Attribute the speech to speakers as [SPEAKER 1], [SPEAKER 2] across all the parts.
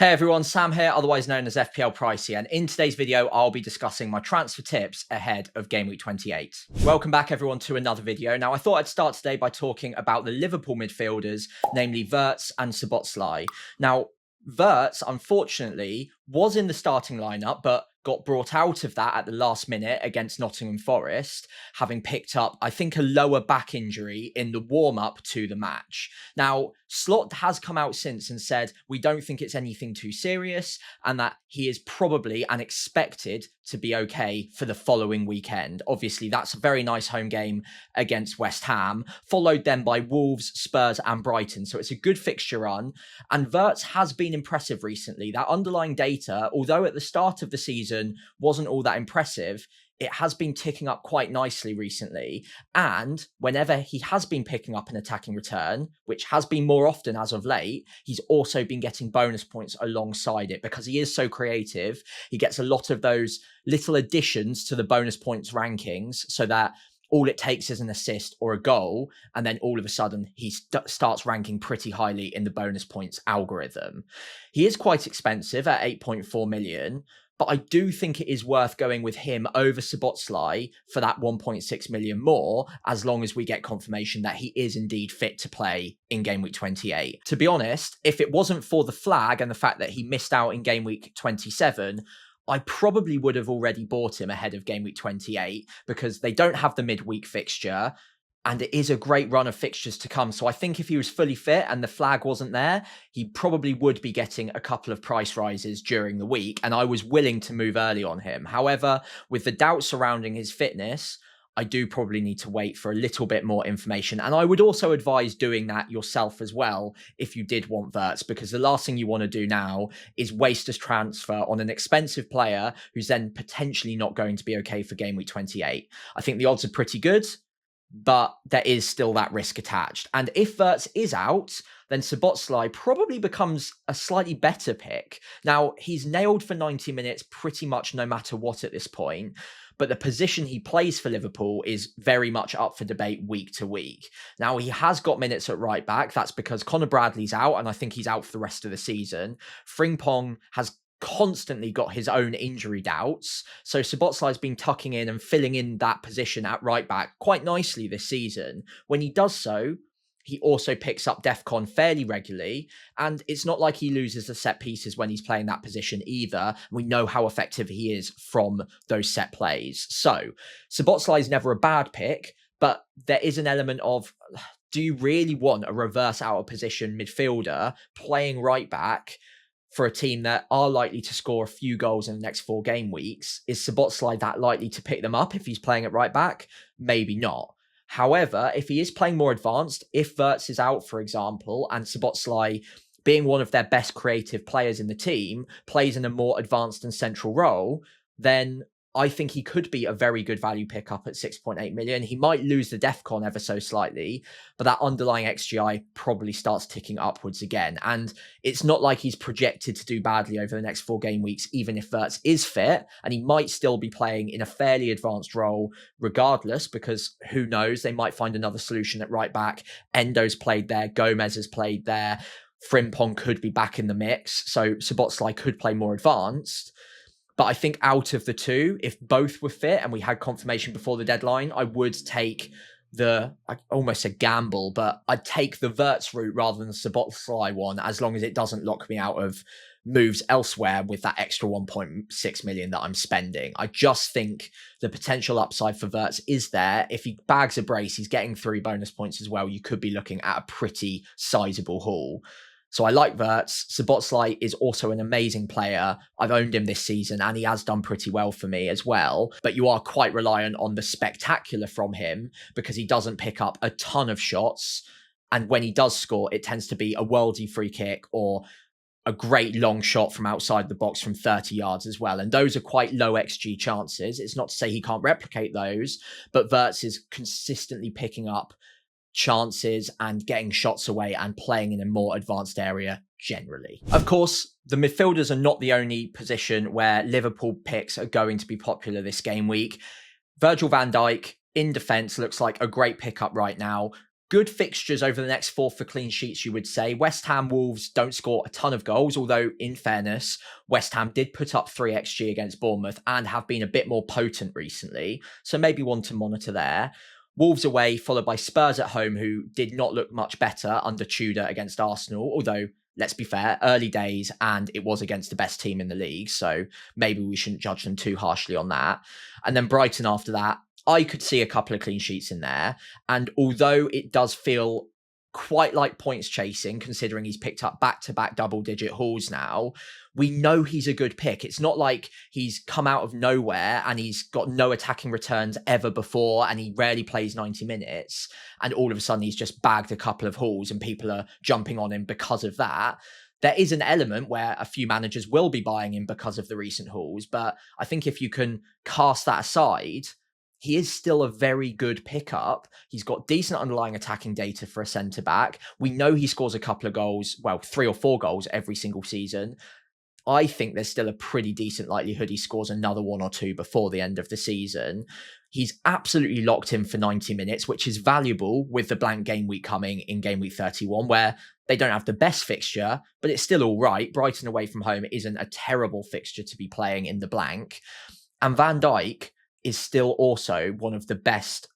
[SPEAKER 1] Hey everyone, Sam here, otherwise known as FPL Pricey, and in today's video, I'll be discussing my transfer tips ahead of Game Week 28. Welcome back everyone to another video. Now, I thought I'd start today by talking about the Liverpool midfielders, namely Wirtz and Szoboszlai. Now, Wirtz, unfortunately, was in the starting lineup, but got brought out of that at the last minute against Nottingham Forest, having picked up, I think, a lower back injury in the warm-up to the match. Now, Slot has come out since and said, we don't think it's anything too serious and that he is probably and expected to be okay for the following weekend. Obviously, that's a very nice home game against West Ham, followed then by Wolves, Spurs and Brighton. So it's a good fixture run. And Wirtz has been impressive recently. That underlying data, although at the start of the season wasn't all that impressive, it has been ticking up quite nicely recently. And whenever he has been picking up an attacking return, which has been more often as of late, he's also been getting bonus points alongside it because he is so creative. He gets a lot of those little additions to the bonus points rankings so that all it takes is an assist or a goal, and then all of a sudden he starts ranking pretty highly in the bonus points algorithm. He is quite expensive at 8.4 million, but I do think it is worth going with him over Szoboszlai for that 1.6 million more, as long as we get confirmation that he is indeed fit to play in Game Week 28. To be honest, if it wasn't for the flag and the fact that he missed out in Game Week 27, I probably would have already bought him ahead of Game Week 28 because they don't have the midweek fixture and it is a great run of fixtures to come. So I think if he was fully fit and the flag wasn't there, he probably would be getting a couple of price rises during the week. And I was willing to move early on him. However, with the doubt surrounding his fitness, I do probably need to wait for a little bit more information. And I would also advise doing that yourself as well if you did want Wirtz, because the last thing you want to do now is waste a transfer on an expensive player who's then potentially not going to be okay for Game Week 28. I think the odds are pretty good, but there is still that risk attached. And if Wirtz is out, then Szoboszlai probably becomes a slightly better pick. Now, he's nailed for 90 minutes pretty much no matter what at this point, but the position he plays for Liverpool is very much up for debate week to week. Now, he has got minutes at right back. That's because Conor Bradley's out, and I think he's out for the rest of the season. Frimpong has constantly got his own injury doubts. So Szoboszlai's been tucking in and filling in that position at right back quite nicely this season. When he does so, he also picks up DEFCON fairly regularly, and it's not like he loses the set pieces when he's playing that position either. We know how effective he is from those set plays. So Szoboszlai is never a bad pick, but there is an element of, do you really want a reverse out of position midfielder playing right back for a team that are likely to score a few goals in the next 4 game weeks? Is Szoboszlai that likely to pick them up if he's playing at right back? Maybe not. However, if he is playing more advanced, if Wirtz is out, for example, and Szoboszlai, being one of their best creative players in the team, plays in a more advanced and central role, then I think he could be a very good value pickup at 6.8 million. He might lose the DEFCON ever so slightly, but that underlying XGI probably starts ticking upwards again. And it's not like he's projected to do badly over the next 4 game weeks, even if Wirtz is fit, and he might still be playing in a fairly advanced role regardless, because who knows, they might find another solution at right back. Endo's played there, Gomez has played there, Frimpong could be back in the mix, so Szoboszlai could play more advanced. But I think out of the two, if both were fit and we had confirmation before the deadline, I would take I almost said gamble, but I'd take the Wirtz route rather than the Szoboszlai one, as long as it doesn't lock me out of moves elsewhere with that extra 1.6 million that I'm spending. I just think the potential upside for Wirtz is there. If he bags a brace, he's getting 3 bonus points as well. You could be looking at a pretty sizable haul. So I like Wirtz. Szoboszlai is also an amazing player. I've owned him this season and he has done pretty well for me as well. But you are quite reliant on the spectacular from him because he doesn't pick up a ton of shots. And when he does score, it tends to be a worldy free kick or a great long shot from outside the box from 30 yards as well. And those are quite low XG chances. It's not to say he can't replicate those, but Wirtz is consistently picking up chances and getting shots away and playing in a more advanced area generally. Of course, the midfielders are not the only position where Liverpool picks are going to be popular this game week. Virgil van Dijk in defence looks like a great pickup right now. Good fixtures over the next 4 for clean sheets, you would say. West Ham, Wolves don't score a ton of goals, although in fairness, West Ham did put up 3 XG against Bournemouth and have been a bit more potent recently. So maybe one to monitor there. Wolves away, followed by Spurs at home, who did not look much better under Tudor against Arsenal, although let's be fair, early days, and it was against the best team in the league. So maybe we shouldn't judge them too harshly on that. And then Brighton after that, I could see a couple of clean sheets in there. And although it does feel quite like points chasing, considering he's picked up back-to-back double-digit hauls now, we know he's a good pick. It's not like he's come out of nowhere and he's got no attacking returns ever before and he rarely plays 90 minutes and all of a sudden he's just bagged a couple of hauls and people are jumping on him because of that. There is an element where a few managers will be buying him because of the recent hauls, but I think if you can cast that aside, he is still a very good pickup. He's got decent underlying attacking data for a centre-back. We know he scores a couple of goals, well, 3 or 4 goals every single season. I think there's still a pretty decent likelihood he scores another 1 or 2 before the end of the season. He's absolutely locked in for 90 minutes, which is valuable with the blank game week coming in game week 31, where they don't have the best fixture, but it's still all right. Brighton away from home isn't a terrible fixture to be playing in the blank. And Van Dijk is still also one of the best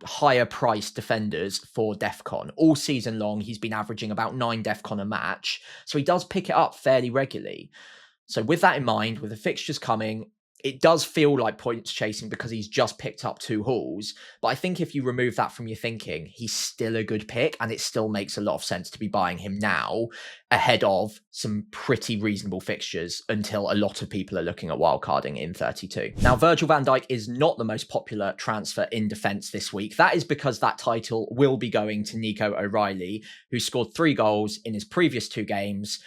[SPEAKER 1] higher priced defenders for DEFCON. All season long, he's been averaging about 9 DEFCON a match. So he does pick it up fairly regularly. So with that in mind, with the fixtures coming, it does feel like points chasing because he's just picked up 2 hauls. But I think if you remove that from your thinking, he's still a good pick and it still makes a lot of sense to be buying him now ahead of some pretty reasonable fixtures until a lot of people are looking at wildcarding in 32. Now, Virgil van Dijk is not the most popular transfer in defence this week. That is because that title will be going to Nico O'Reilly, who scored 3 goals in his previous 2 games.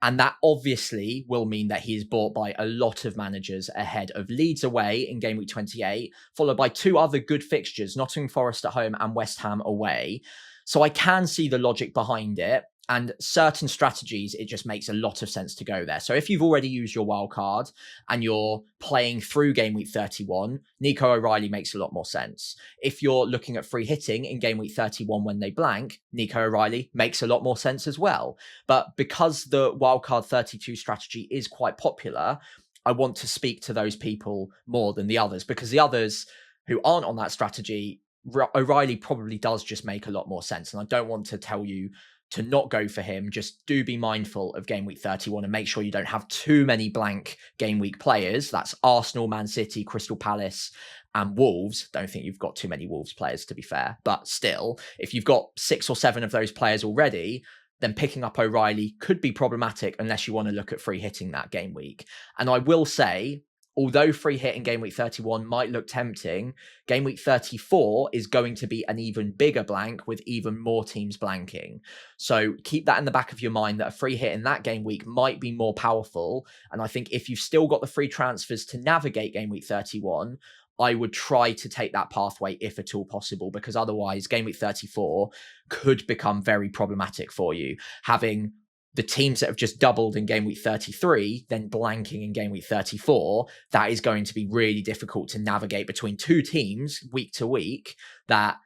[SPEAKER 1] And that obviously will mean that he is bought by a lot of managers ahead of Leeds away in game week 28, followed by 2 other good fixtures, Nottingham Forest at home and West Ham away. So I can see the logic behind it. And certain strategies, it just makes a lot of sense to go there. So if you've already used your wild card and you're playing through game week 31, Nico O'Reilly makes a lot more sense. If you're looking at free hitting in game week 31 when they blank, Nico O'Reilly makes a lot more sense as well. But because the wildcard 32 strategy is quite popular, I want to speak to those people more than the others, because the others who aren't on that strategy, O'Reilly probably does just make a lot more sense. And I don't want to tell you to not go for him. Just do be mindful of game week 31 and make sure you don't have too many blank game week players. That's Arsenal, Man City, Crystal Palace and Wolves. Don't think you've got too many Wolves players, to be fair. But still, if you've got 6 or 7 of those players already, then picking up O'Reilly could be problematic unless you want to look at free hitting that game week. And I will say, although free hit in game week 31 might look tempting, game week 34 is going to be an even bigger blank with even more teams blanking. So keep that in the back of your mind that a free hit in that game week might be more powerful. And I think if you've still got the free transfers to navigate game week 31, I would try to take that pathway if at all possible, because otherwise game week 34 could become very problematic for you. Having the teams that have just doubled in game week 33, then blanking in game week 34, that is going to be really difficult to navigate between 2 teams week to week that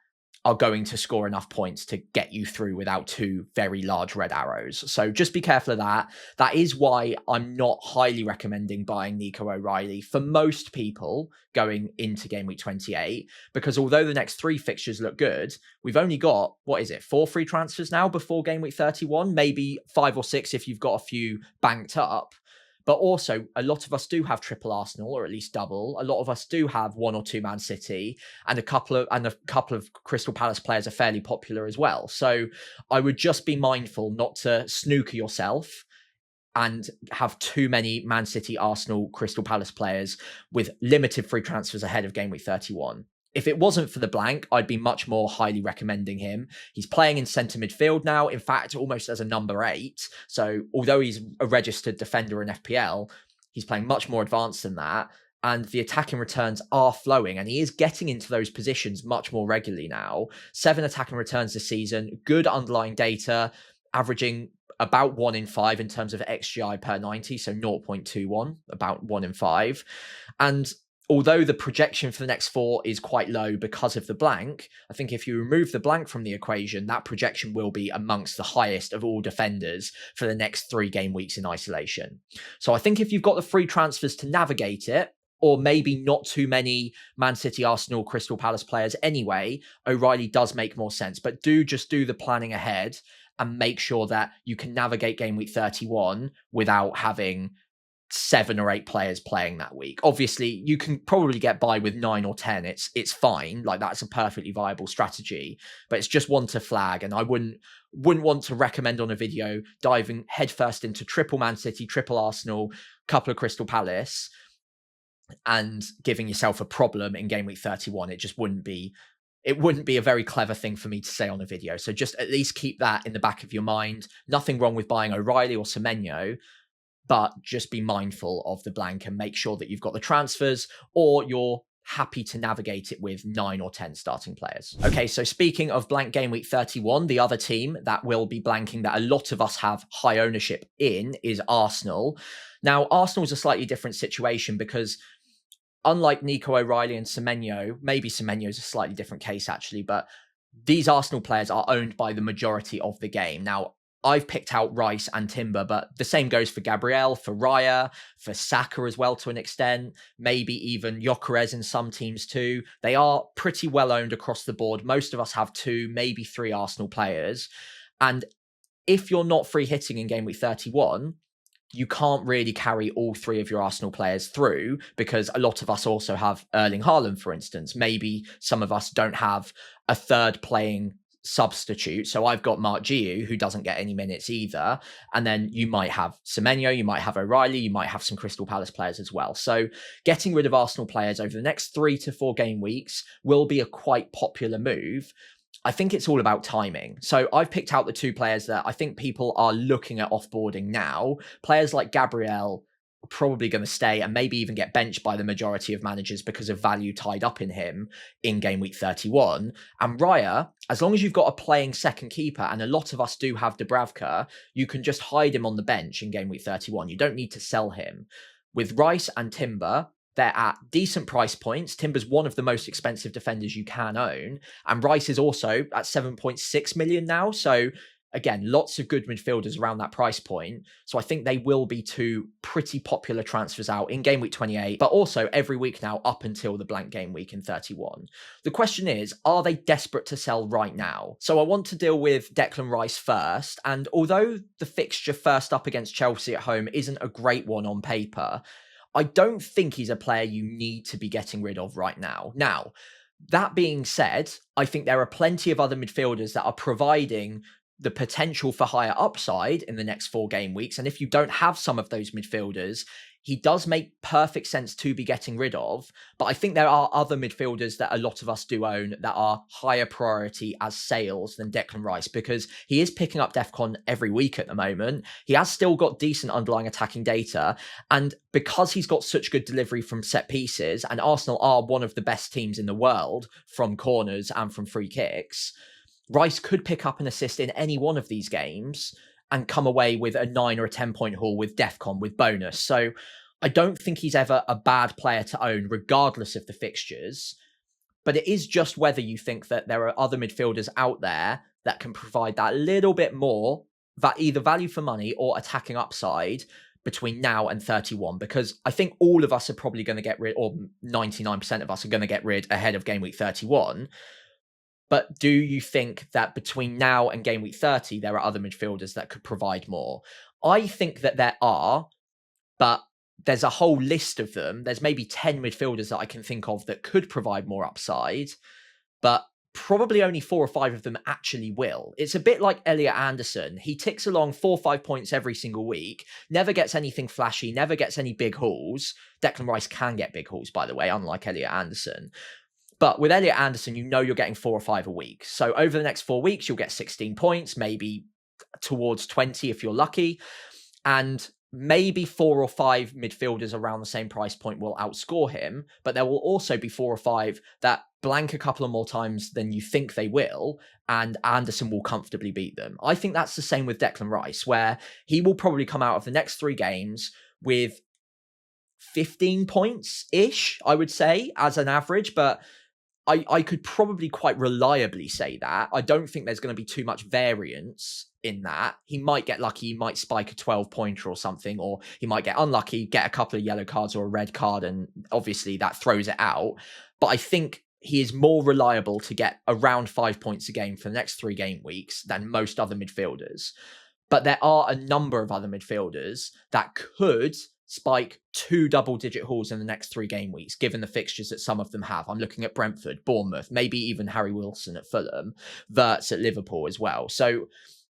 [SPEAKER 1] are going to score enough points to get you through without 2 very large red arrows. So just be careful of that. That is why I'm not highly recommending buying Nico O'Reilly for most people going into game week 28, because although the next 3 fixtures look good, we've only got, 4 free transfers now before game week 31, maybe 5 or 6 if you've got a few banked up. But also, a lot of us do have triple Arsenal, or at least double. A lot of us do have 1 or 2 Man City, and a couple of Crystal Palace players are fairly popular as well. So I would just be mindful not to snooker yourself and have too many Man City, Arsenal, Crystal Palace players with limited free transfers ahead of game week 31. If it wasn't for the blank, I'd be much more highly recommending him. He's playing in centre midfield now, in fact, almost as a number 8. So although he's a registered defender in FPL, he's playing much more advanced than that. And the attacking returns are flowing, and he is getting into those positions much more regularly now. 7 attacking returns this season, good underlying data, averaging about 1 in 5 in terms of XGI per 90, so 0.21, about 1 in 5. And although the projection for the next 4 is quite low because of the blank, I think if you remove the blank from the equation, that projection will be amongst the highest of all defenders for the next 3 game weeks in isolation. So I think if you've got the free transfers to navigate it, or maybe not too many Man City, Arsenal, Crystal Palace players anyway, O'Reilly does make more sense. But just do the planning ahead and make sure that you can navigate game week 31 without having 7 or 8 players playing that week. Obviously, you can probably get by with 9 or 10. It's fine. Like, that's a perfectly viable strategy, but it's just one to flag. And I wouldn't want to recommend on a video diving headfirst into triple Man City, triple Arsenal, couple of Crystal Palace, and giving yourself a problem in game week 31. It just wouldn't be a very clever thing for me to say on a video. So just at least keep that in the back of your mind. Nothing wrong with buying O'Reilly or Semenyo, but just be mindful of the blank and make sure that you've got the transfers, or you're happy to navigate it with 9 or 10 starting players. Okay, so speaking of blank game week 31, the other team that will be blanking that a lot of us have high ownership in is Arsenal. Now, Arsenal is a slightly different situation because unlike Nico, O'Reilly and Semenyo, maybe Semenyo is a slightly different case actually, but these Arsenal players are owned by the majority of the game. Now, I've picked out Rice and Timber, but the same goes for Gabriel, for Raya, for Saka as well to an extent, maybe even Gyökeres in some teams too. They are pretty well owned across the board. Most of us have 2, maybe 3 Arsenal players. And if you're not free hitting in game week 31, you can't really carry all 3 of your Arsenal players through, because a lot of us also have Erling Haaland, for instance. Maybe some of us don't have a third playing substitute. So I've got Mark Giu, who doesn't get any minutes either. And then you might have Semenyo, you might have O'Reilly, you might have some Crystal Palace players as well. So getting rid of Arsenal players over the next 3 to 4 game weeks will be a quite popular move. I think it's all about timing. So I've picked out the 2 players that I think people are looking at offboarding now. Players like Gabriel are probably going to stay and maybe even get benched by the majority of managers because of value tied up in him in game week 31. And Raya, as long as you've got a playing second keeper, and a lot of us do have Dubravka, you can just hide him on the bench in game week 31. You don't need to sell him. With Rice and Timber, they're at decent price points. Timber's one of the most expensive defenders you can own. And Rice is also at 7.6 million now. So again, lots of good midfielders around that price point. So I think they will be 2 pretty popular transfers out in game week 28, but also every week now up until the blank game week in 31. The question is, are they desperate to sell right now? So I want to deal with Declan Rice first. And although the fixture first up against Chelsea at home isn't a great one on paper, I don't think he's a player you need to be getting rid of right now. Now, that being said, I think there are plenty of other midfielders that are providing the potential for higher upside in the next 4 game weeks. And if you don't have some of those midfielders, he does make perfect sense to be getting rid of. But I think there are other midfielders that a lot of us do own that are higher priority as sales than Declan Rice, because he is picking up DEFCON every week at the moment. He has still got decent underlying attacking data. And because he's got such good delivery from set pieces, and Arsenal are one of the best teams in the world from corners and from free kicks, Rice could pick up an assist in any one of these games and come away with a 9 or a 10-point haul with DEFCON, with bonus. So I don't think he's ever a bad player to own, regardless of the fixtures. But it is just whether you think that there are other midfielders out there that can provide that little bit more, that either value for money or attacking upside between now and 31. Because I think all of us are probably going to get rid, or 99% of us are going to get rid ahead of game week 31. But do you think that between now and game week 30, there are other midfielders that could provide more? I think that there are, but there's a whole list of them. There's maybe 10 midfielders that I can think of that could provide more upside, but probably only 4 or 5 of them actually will. It's a bit like Elliot Anderson. He ticks along 4 or 5 points every single week, never gets anything flashy, never gets any big hauls. Declan Rice can get big hauls, by the way, unlike Elliot Anderson. But with Elliot Anderson, you know you're getting 4 or 5 a week. So over the next 4 weeks, you'll get 16 points, maybe towards 20 if you're lucky. And maybe 4 or 5 midfielders around the same price point will outscore him. But there will also be 4 or 5 that blank a couple of more times than you think they will, and Anderson will comfortably beat them. I think that's the same with Declan Rice, where he will probably come out of the next 3 games with 15 points-ish, I would say, as an average, but I could probably quite reliably say that. I don't think there's going to be too much variance in that. He might get lucky, he might spike a 12-pointer or something, or he might get unlucky, get a couple of yellow cards or a red card, and obviously that throws it out. But I think he is more reliable to get around 5 points a game for the next 3 game weeks than most other midfielders. But there are a number of other midfielders that could spike 2 double-digit hauls in the next 3 game weeks, given the fixtures that some of them have. I'm looking at Brentford, Bournemouth, maybe even Harry Wilson at Fulham, Wirtz at Liverpool as well. So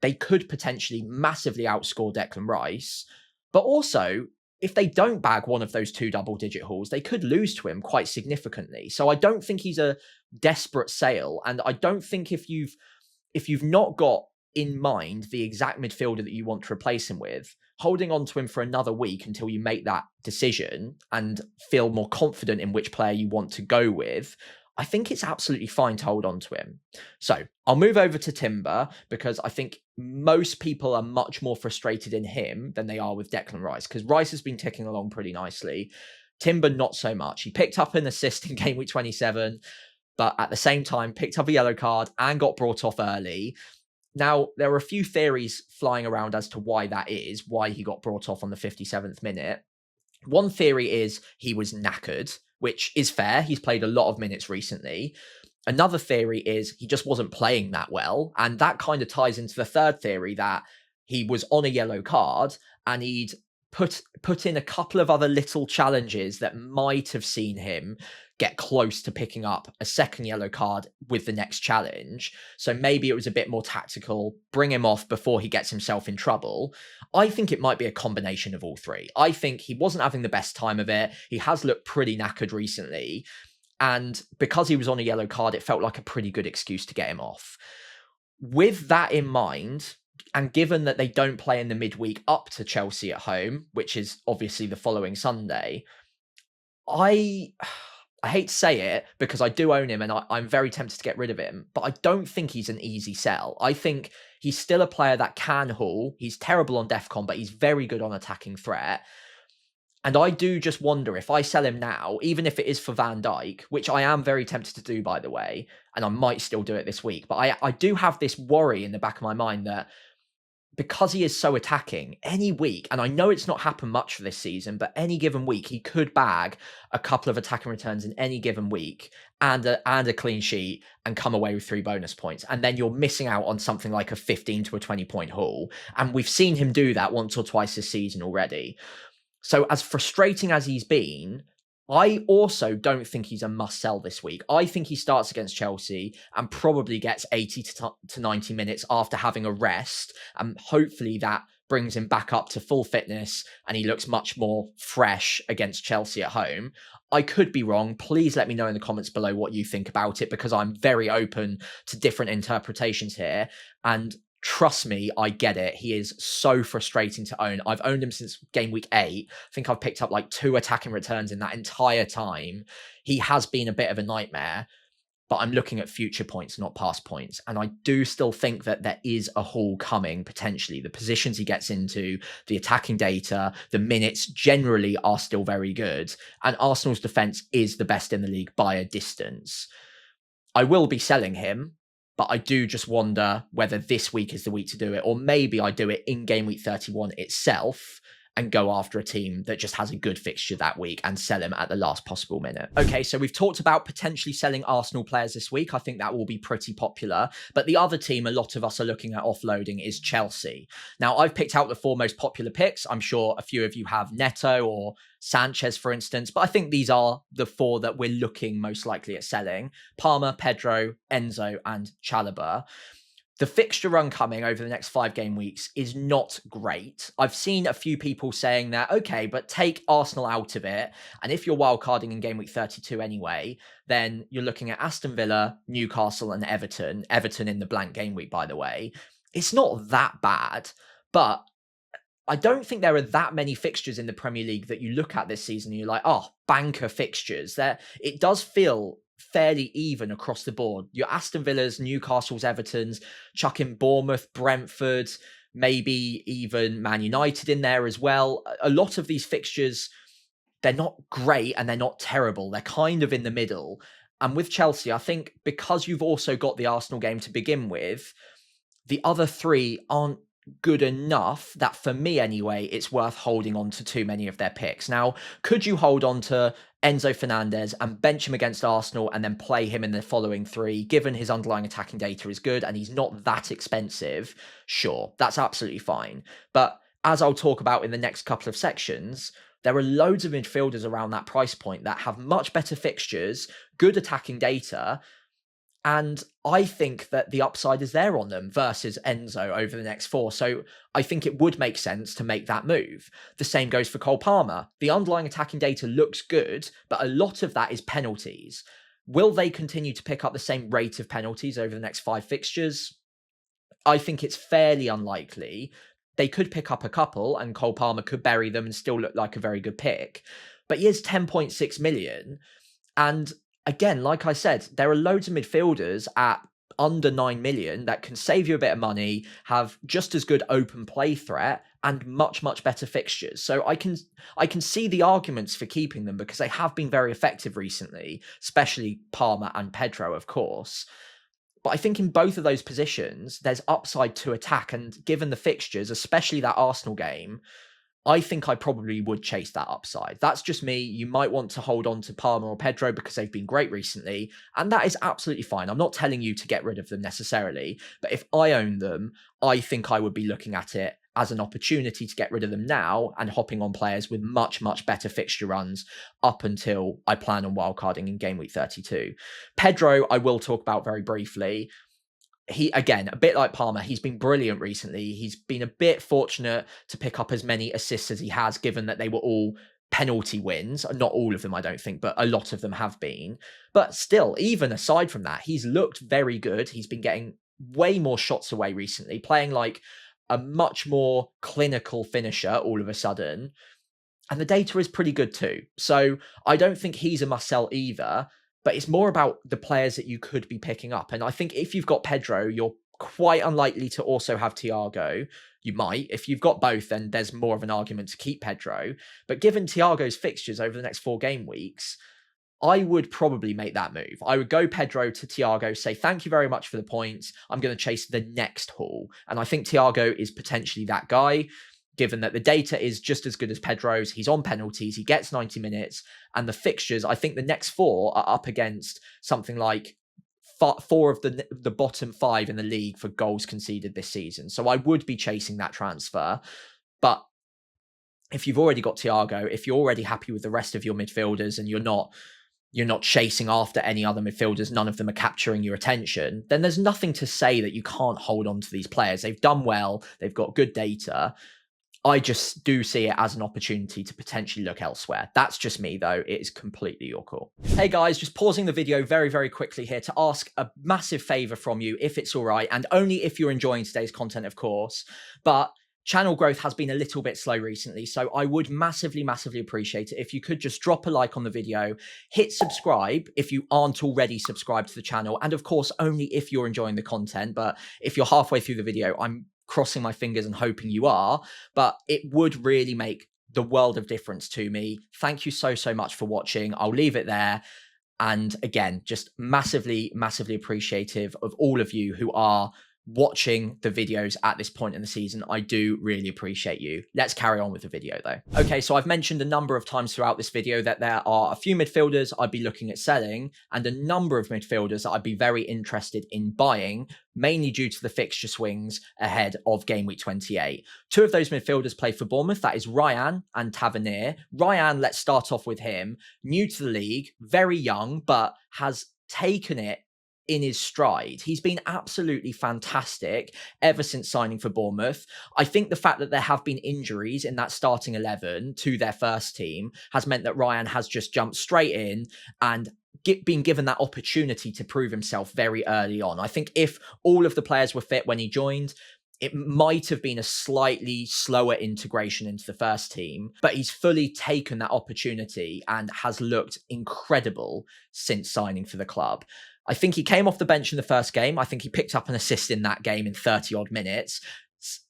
[SPEAKER 1] they could potentially massively outscore Declan Rice. But also, if they don't bag one of those 2 double-digit hauls, they could lose to him quite significantly. So I don't think he's a desperate sale. And I don't think if you've not got in mind the exact midfielder that you want to replace him with, holding on to him for another week until you make that decision and feel more confident in which player you want to go with, I think it's absolutely fine to hold on to him. So I'll move over to Timber, because I think most people are much more frustrated in him than they are with Declan Rice, because Rice has been ticking along pretty nicely. Timber, not so much. He picked up an assist in game week 27, but at the same time picked up a yellow card and got brought off early. Now, there are a few theories flying around as to why that is, why he got brought off on the 57th minute. One theory is he was knackered, which is fair. He's played a lot of minutes recently. Another theory is he just wasn't playing that well. And that kind of ties into the third theory, that he was on a yellow card and he'd put in a couple of other little challenges that might have seen him get close to picking up a second yellow card with the next challenge. So maybe it was a bit more tactical, bring him off before he gets himself in trouble. I think it might be a combination of all three. I think he wasn't having the best time of it. He has looked pretty knackered recently. And because he was on a yellow card, it felt like a pretty good excuse to get him off. With that in mind, and given that they don't play in the midweek up to Chelsea at home, which is obviously the following Sunday, I hate to say it because I do own him and I'm very tempted to get rid of him, but I don't think he's an easy sell. I think he's still a player that can haul. He's terrible on DEFCON, but he's very good on attacking threat. And I do just wonder if I sell him now, even if it is for Van Dijk, which I am very tempted to do, by the way, and I might still do it this week, but I do have this worry in the back of my mind that because he is so attacking, any week, and I know it's not happened much for this season, but any given week, he could bag a couple of attacking returns in any given week and a clean sheet and come away with 3 bonus points. And then you're missing out on something like a 15 to a 20-point haul. And we've seen him do that once or twice this season already. So as frustrating as he's been, I also don't think he's a must-sell this week. I think he starts against Chelsea and probably gets 80 to 90 minutes after having a rest. And hopefully that brings him back up to full fitness and he looks much more fresh against Chelsea at home. I could be wrong. Please let me know in the comments below what you think about it, because I'm very open to different interpretations here. And trust me, I get it. He is so frustrating to own. I've owned him since game week 8. I think I've picked up like 2 attacking returns in that entire time. He has been a bit of a nightmare, but I'm looking at future points, not past points. And I do still think that there is a haul coming, potentially. The positions he gets into, the attacking data, the minutes generally are still very good. And Arsenal's defence is the best in the league by a distance. I will be selling him, but I do just wonder whether this week is the week to do it, or maybe I do it in game week 31 itself and go after a team that just has a good fixture that week and sell him at the last possible minute. Okay, so we've talked about potentially selling Arsenal players this week. I think that will be pretty popular. But the other team a lot of us are looking at offloading is Chelsea. Now, I've picked out the 4 most popular picks. I'm sure a few of you have Neto or Sanchez, for instance, but I think these are the 4 that we're looking most likely at selling: Palmer, Pedro, Enzo, and Chalobah. The fixture run coming over the next 5 game weeks is not great. I've seen a few people saying that, okay, but take Arsenal out of it, and if you're wildcarding in game week 32 anyway, then you're looking at Aston Villa, Newcastle, and Everton. Everton in the blank game week, by the way. It's not that bad, but I don't think there are that many fixtures in the Premier League that you look at this season and you're like, oh, banker fixtures. It does feel fairly even across the board. Your Aston Villas, Newcastle's, Everton's, chuck in Bournemouth, Brentford, maybe even Man United in there as well. A lot of these fixtures they're not great and they're not terrible. They're kind of in the middle. And with Chelsea, I think because you've also got the Arsenal game to begin with, the other three aren't good enough that, for me anyway, it's worth holding on to too many of their picks. Now, could you hold on to Enzo Fernandez and bench him against Arsenal and then play him in the following three, given his underlying attacking data is good and he's not that expensive? Sure, that's absolutely fine. But as I'll talk about in the next couple of sections, there are loads of midfielders around that price point that have much better fixtures, good attacking data, and I think that the upside is there on them versus Enzo over the next four. So I think it would make sense to make that move. The same goes for Cole Palmer. The underlying attacking data looks good, but a lot of that is penalties. Will they continue to pick up the same rate of penalties over the next 5 fixtures? I think it's fairly unlikely. They could pick up a couple and Cole Palmer could bury them and still look like a very good pick. But he is 10.6 million. And again, like I said, there are loads of midfielders at under 9 million that can save you a bit of money, have just as good open play threat and much, much better fixtures. So I can see the arguments for keeping them because they have been very effective recently, especially Palmer and Pedro, of course. But I think in both of those positions, there's upside to attack. And given the fixtures, especially that Arsenal game, I think I probably would chase that upside. That's just me. You might want to hold on to Palmer or Pedro because they've been great recently, and that is absolutely fine. I'm not telling you to get rid of them necessarily, but if I own them, I think I would be looking at it as an opportunity to get rid of them now and hopping on players with much, much better fixture runs up until I plan on wildcarding in game week 32. Pedro, I will talk about very briefly. He, again, a bit like Palmer, he's been brilliant recently. He's been a bit fortunate to pick up as many assists as he has, given that they were all penalty wins. Not all of them, I don't think, but a lot of them have been. But still, even aside from that, he's looked very good. He's been getting way more shots away recently, playing like a much more clinical finisher all of a sudden. And the data is pretty good too. So I don't think he's a must sell either. But it's more about the players that you could be picking up. And I think if you've got Pedro, you're quite unlikely to also have Thiago. You might. If you've got both, then there's more of an argument to keep Pedro. But given Thiago's fixtures over the next 4 game weeks, I would probably make that move. I would go Pedro to Thiago, say, thank you very much for the points. I'm going to chase the next haul. And I think Thiago is potentially that guy, given that the data is just as good as Pedro's. He's on penalties, he gets 90 minutes, and the fixtures, I think the next 4 are up against something like 4 of the bottom 5 in the league for goals conceded this season. So I would be chasing that transfer. But if you've already got Thiago, if you're already happy with the rest of your midfielders and you're not chasing after any other midfielders, none of them are capturing your attention, then there's nothing to say that you can't hold on to these players. They've done well, they've got good data. I just do see it as an opportunity to potentially look elsewhere. That's just me, though. It is completely your call. Hey guys, just pausing the video very, very quickly here to ask a massive favor from you, if it's all right, and only if you're enjoying today's content, of course. But channel growth has been a little bit slow recently, so I would massively, massively appreciate it if you could just drop a like on the video, hit subscribe if you aren't already subscribed to the channel, and of course, only if you're enjoying the content. But if you're halfway through the video, I'm crossing my fingers and hoping you are, but it would really make the world of difference to me. Thank you so, so much for watching. I'll leave it there. And again, just massively, massively appreciative of all of you who are watching the videos at this point in the season. I do really appreciate you. Let's carry on with the video though. Okay, so I've mentioned a number of times throughout this video that there are a few midfielders I'd be looking at selling and a number of midfielders that I'd be very interested in buying, mainly due to the fixture swings ahead of game week 28. 2 of those midfielders play for Bournemouth. That is Ryan and Tavernier. Ryan, let's start off with him. New to the league, very young, but has taken it in his stride. He's been absolutely fantastic ever since signing for Bournemouth. I think the fact that there have been injuries in that starting 11 to their first team has meant that Ryan has just jumped straight in and been given that opportunity to prove himself very early on. I think if all of the players were fit when he joined, it might have been a slightly slower integration into the first team, but he's fully taken that opportunity and has looked incredible since signing for the club. I think he came off the bench in the first game. I think he picked up an assist in that game in 30 odd minutes.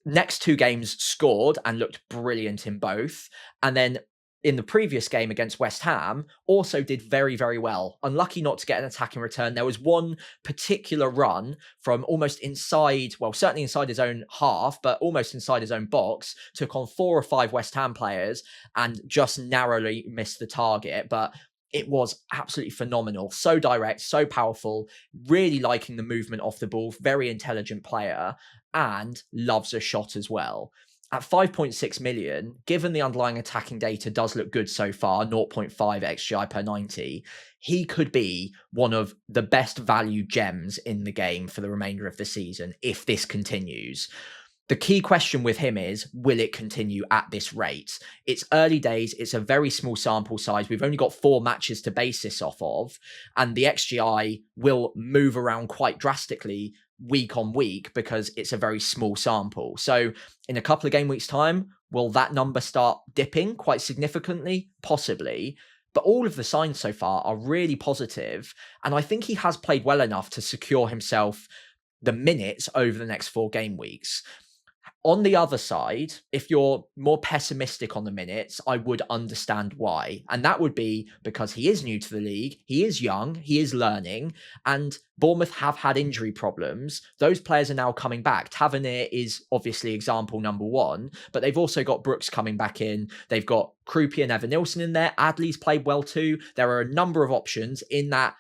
[SPEAKER 1] Next 2 games scored and looked brilliant in both. And then in the previous game against West Ham, also did very, very well. Unlucky not to get an attacking return. There was one particular run from almost inside, well, certainly inside his own half, but almost inside his own box, took on 4 or 5 West Ham players and just narrowly missed the target. But it was absolutely phenomenal. So direct, so powerful, really liking the movement off the ball, very intelligent player, and loves a shot as well. At 5.6 million, given the underlying attacking data does look good so far, 0.5 XGI per 90, he could be one of the best value gems in the game for the remainder of the season if this continues. The key question with him is, will it continue at this rate? It's early days. It's a very small sample size. We've only got 4 matches to base this off of, and the XGI will move around quite drastically week on week because it's a very small sample. So in a couple of game weeks time, will that number start dipping quite significantly? Possibly. But all of the signs so far are really positive, and I think he has played well enough to secure himself the minutes over the next 4 game weeks. On the other side, if you're more pessimistic on the minutes, I would understand why. And that would be because he is new to the league, he is young, he is learning, and Bournemouth have had injury problems. Those players are now coming back. Tavernier is obviously example number 1, but they've also got Brooks coming back in. They've got Krupi and Evan Nilsson in there. Adley's played well too. There are a number of options in that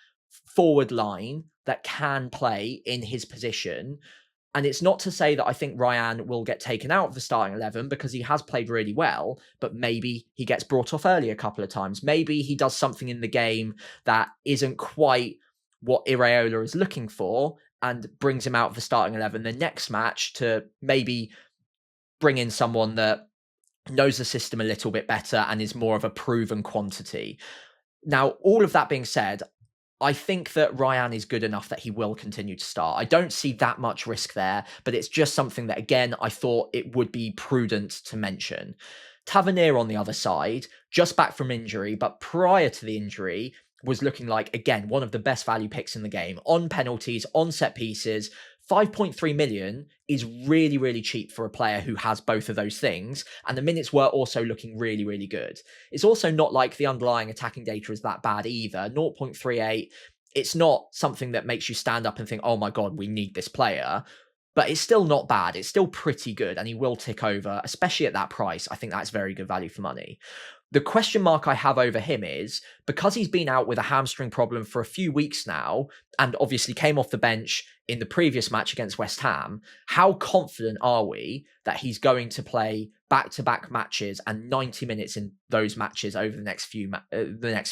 [SPEAKER 1] forward line that can play in his position. And it's not to say that I think Ryan will get taken out of the starting 11 because he has played really well, but maybe he gets brought off early a couple of times. Maybe he does something in the game that isn't quite what Iraola is looking for and brings him out of the starting 11 the next match to maybe bring in someone that knows the system a little bit better and is more of a proven quantity. Now, all of that being said, I think that Ryan is good enough that he will continue to start. I don't see that much risk there, but it's just something that, again, I thought it would be prudent to mention. Tavernier, on the other side, just back from injury, but prior to the injury, was looking like, again, one of the best value picks in the game. On penalties, on set pieces, 5.3 million is really, really cheap for a player who has both of those things. And the minutes were also looking really, really good. It's also not like the underlying attacking data is that bad either. 0.38, it's not something that makes you stand up and think, oh my God, we need this player. But it's still not bad. It's still pretty good. And he will tick over, especially at that price. I think that's very good value for money. The question mark I have over him is, because he's been out with a hamstring problem for a few weeks now, and obviously came off the bench in the previous match against West Ham, how confident are we that he's going to play back-to-back matches and 90 minutes in those matches over the next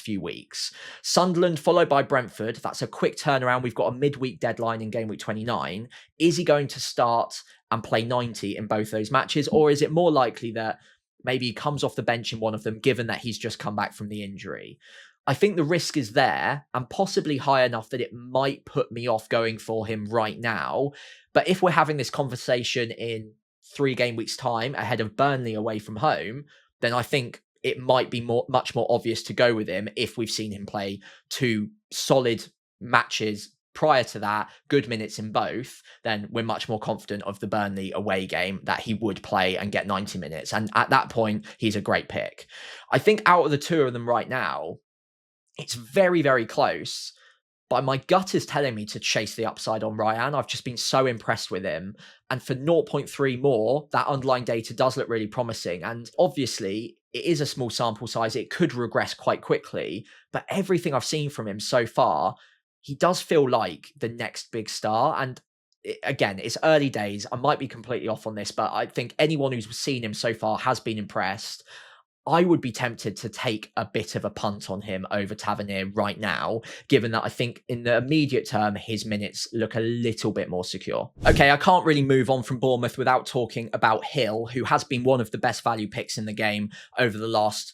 [SPEAKER 1] few weeks? Sunderland followed by Brentford. That's a quick turnaround. We've got a midweek deadline in game week 29. Is he going to start and play 90 in both those matches, or is it more likely that maybe he comes off the bench in one of them, given that he's just come back from the injury? I think the risk is there and possibly high enough that it might put me off going for him right now. But if we're having this conversation in 3 game weeks time ahead of Burnley away from home, then I think it might be much more obvious to go with him if we've seen him play 2 solid matches prior to that, good minutes in both. Then we're much more confident of the Burnley away game that he would play and get 90 minutes. And at that point, he's a great pick. I think out of the 2 of them right now, it's very, very close. But my gut is telling me to chase the upside on Ryan. I've just been so impressed with him. And for 0.3 more, that underlying data does look really promising. And obviously, it is a small sample size. It could regress quite quickly. But everything I've seen from him so far, he does feel like the next big star. And again, it's early days. I might be completely off on this, but I think anyone who's seen him so far has been impressed. I would be tempted to take a bit of a punt on him over Tavernier right now, given that I think in the immediate term, his minutes look a little bit more secure. Okay, I can't really move on from Bournemouth without talking about Hill, who has been one of the best value picks in the game over the last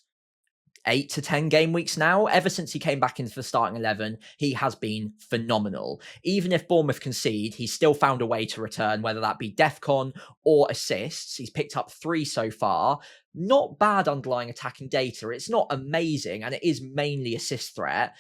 [SPEAKER 1] 8 to 10 game weeks now. Ever since he came back into the starting 11, he has been phenomenal. Even if Bournemouth concede, he's still found a way to return, whether that be defcon or assists. He's picked up 3 so far. Not bad underlying attacking data. It's not amazing, and it is mainly assist threat.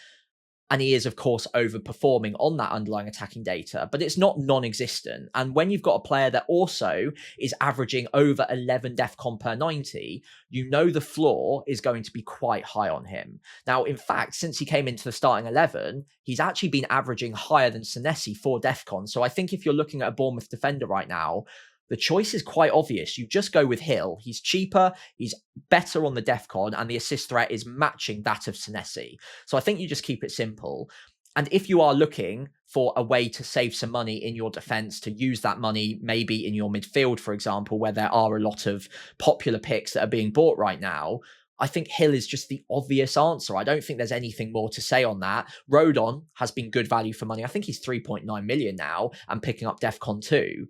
[SPEAKER 1] And he is, of course, overperforming on that underlying attacking data, but it's not non-existent. And when you've got a player that also is averaging over 11 DEFCON per 90, you know the floor is going to be quite high on him. Now, in fact, since he came into the starting 11, he's actually been averaging higher than Senesi for DEFCON. So I think if you're looking at a Bournemouth defender right now, the choice is quite obvious. You just go with Hill. He's cheaper, he's better on the DEFCON, and the assist threat is matching that of Senesi. So I think you just keep it simple. And if you are looking for a way to save some money in your defense, to use that money maybe in your midfield, for example, where there are a lot of popular picks that are being bought right now, I think Hill is just the obvious answer. I don't think there's anything more to say on that. Rodon has been good value for money. I think he's 3.9 million now and picking up DEFCON 2.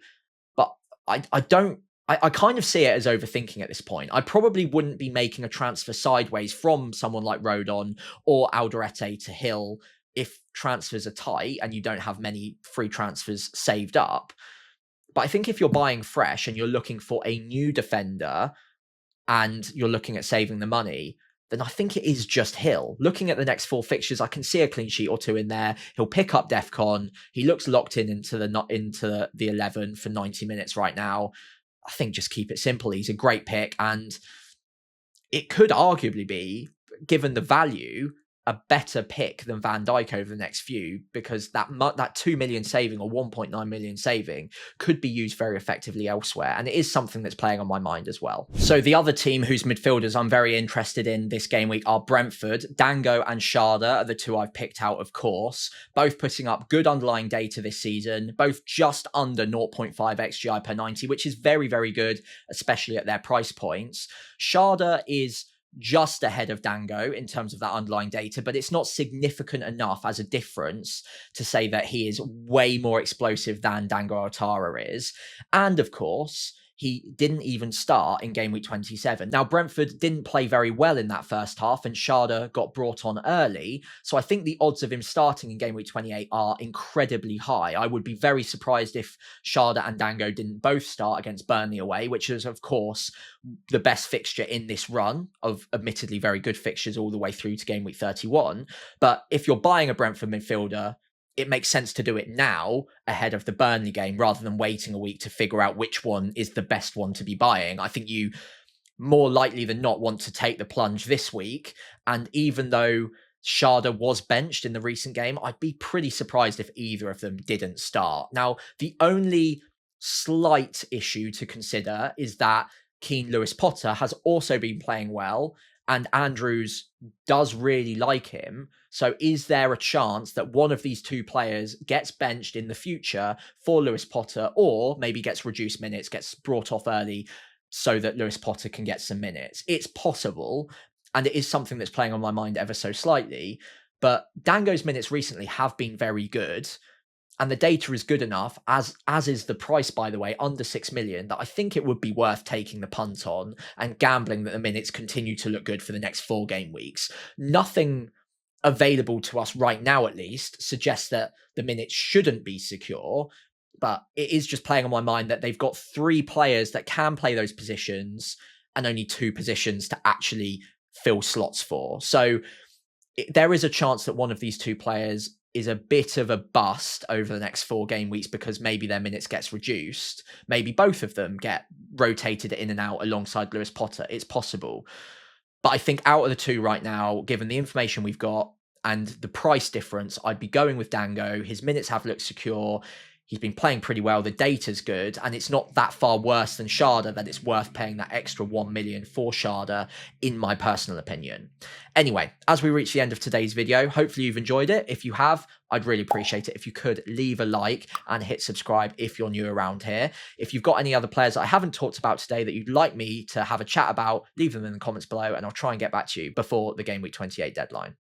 [SPEAKER 1] But I kind of see it as overthinking at this point. I probably wouldn't be making a transfer sideways from someone like Rodon or Alderete to Hill if transfers are tight and you don't have many free transfers saved up. But I think if you're buying fresh and you're looking for a new defender and you're looking at saving the money, then I think it is just Hill. Looking at the next 4 fixtures, I can see a clean sheet or 2 in there. He'll pick up DEFCON. He looks locked into the 11 for 90 minutes right now. I think just keep it simple. He's a great pick, and it could arguably be, given the value, a better pick than Van Dijk over the next few, because that 2 million saving or 1.9 million saving could be used very effectively elsewhere. And it is something that's playing on my mind as well. So the other team whose midfielders I'm very interested in this game week are Brentford. Dango and Sharda are the 2 I've picked out, of course, both putting up good underlying data this season, both just under 0.5 XGI per 90, which is very, very good, especially at their price points. Sharda is just ahead of Dango in terms of that underlying data, but it's not significant enough as a difference to say that he is way more explosive than Dango Ouattara is. And of course, he didn't even start in game week 27. Now, Brentford didn't play very well in that first half, and Sharda got brought on early. So I think the odds of him starting in game week 28 are incredibly high. I would be very surprised if Sharda and Dango didn't both start against Burnley away, which is, of course, the best fixture in this run of admittedly very good fixtures all the way through to game week 31. But if you're buying a Brentford midfielder, it makes sense to do it now ahead of the Burnley game rather than waiting a week to figure out which one is the best one to be buying. I think you more likely than not want to take the plunge this week. And even though Sharda was benched in the recent game, I'd be pretty surprised if either of them didn't start. Now, the only slight issue to consider is that Keane Lewis Potter has also been playing well, and Andrews does really like him. So is there a chance that one of these 2 players gets benched in the future for Lewis Potter, or maybe gets reduced minutes, gets brought off early so that Lewis Potter can get some minutes? It's possible, and it is something that's playing on my mind ever so slightly. But Dango's minutes recently have been very good, and the data is good enough, as is the price, by the way, under 6 million, that I think it would be worth taking the punt on and gambling that the minutes continue to look good for the next 4 game weeks. Nothing available to us right now, at least, suggests that the minutes shouldn't be secure, but it is just playing on my mind that they've got 3 players that can play those positions and only 2 positions to actually fill slots for. So there is a chance that one of these 2 players is a bit of a bust over the next 4 game weeks because maybe their minutes gets reduced. Maybe both of them get rotated in and out alongside Lewis Potter. It's possible. But I think out of the 2 right now, given the information we've got and the price difference, I'd be going with Dango. His minutes have looked secure. He's been playing pretty well. The data's good, and it's not that far worse than Sharda that it's worth paying that extra 1 million for Sharda, in my personal opinion. Anyway, as we reach the end of today's video, hopefully you've enjoyed it. If you have, I'd really appreciate it if you could leave a like and hit subscribe if you're new around here. If you've got any other players that I haven't talked about today that you'd like me to have a chat about, leave them in the comments below, and I'll try and get back to you before the Game Week 28 deadline.